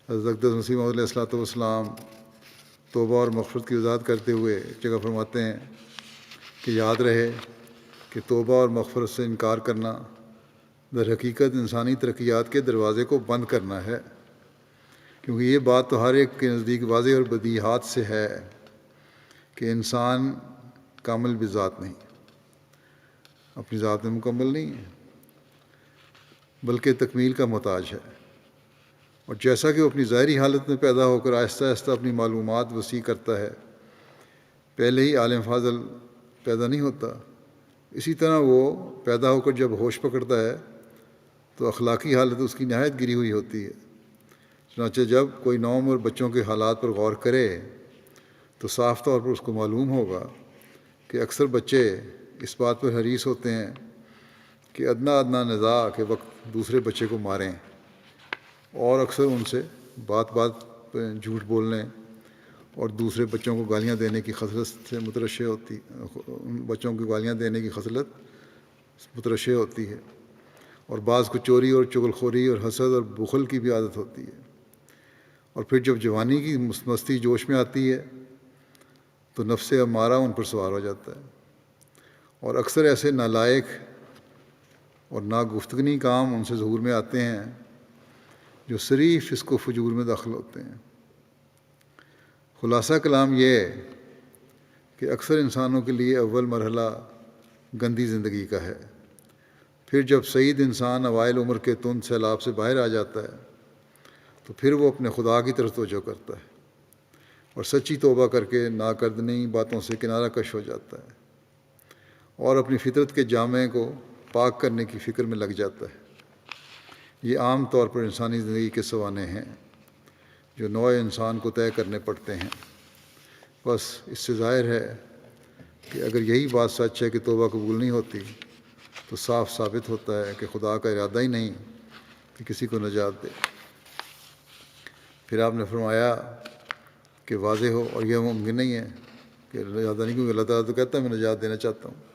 حضرت اقدس مسیح موعود علیہ الصلوۃ والسلام توبہ اور مغفرت کی وضاحت کرتے ہوئے ایک جگہ فرماتے ہیں کہ یاد رہے کہ توبہ اور مغفرت سے انکار کرنا در حقیقت انسانی ترقیات کے دروازے کو بند کرنا ہے، کیونکہ یہ بات تو ہر ایک کے نزدیک واضح اور بدیہات سے ہے کہ انسان کامل بذات نہیں، اپنی ذات میں مکمل نہیں ہے، بلکہ تکمیل کا محتاج ہے۔ اور جیسا کہ وہ اپنی ظاہری حالت میں پیدا ہو کر آہستہ آہستہ اپنی معلومات وسیع کرتا ہے، پہلے ہی عالم فاضل پیدا نہیں ہوتا، اسی طرح وہ پیدا ہو کر جب ہوش پکڑتا ہے تو اخلاقی حالت اس کی نہایت گری ہوئی ہوتی ہے۔ چنانچہ جب کوئی نوعمر بچوں کے حالات پر غور کرے تو صاف طور پر اس کو معلوم ہوگا کہ اکثر بچے اس بات پر حریص ہوتے ہیں کہ ادنا ادنا نزاع کے وقت دوسرے بچے کو ماریں، اور اکثر ان سے بات پہ جھوٹ بولنے اور دوسرے بچوں کو گالیاں دینے کی خصلت سے مترشح ہوتی، بچوں کو گالیاں دینے کی خصلت مترشح ہوتی ہے، اور بعض کو چوری اور چغلخوری اور حسد اور بخل کی بھی عادت ہوتی ہے۔ اور پھر جب جوانی کی مستی جوش میں آتی ہے تو نفس امارہ ان پر سوار ہو جاتا ہے، اور اکثر ایسے نالائق اور ناگفتگنی کام ان سے ظہور میں آتے ہیں جو صریف فسق و فجور میں داخل ہوتے ہیں۔ خلاصہ کلام یہ ہے کہ اکثر انسانوں کے لیے اول مرحلہ گندی زندگی کا ہے، پھر جب سعید انسان اوائل عمر کے تند سیلاب سے باہر آ جاتا ہے تو پھر وہ اپنے خدا کی طرف توجہ کرتا ہے اور سچی توبہ کر کے ناکردنی باتوں سے کنارہ کش ہو جاتا ہے اور اپنی فطرت کے جامع کو پاک کرنے کی فکر میں لگ جاتا ہے۔ یہ عام طور پر انسانی زندگی کے سوانے ہیں جو نوع انسان کو طے کرنے پڑتے ہیں۔ بس اس سے ظاہر ہے کہ اگر یہی بات سچ ہے کہ توبہ قبول نہیں ہوتی تو صاف ثابت ہوتا ہے کہ خدا کا ارادہ ہی نہیں کہ کسی کو نجات دے۔ پھر آپ نے فرمایا کہ واضح ہو، اور یہ ممکن نہیں ہے کہ ارادہ نہیں، کیونکہ اللہ تعالیٰ تو کہتا ہے میں نجات دینا چاہتا ہوں۔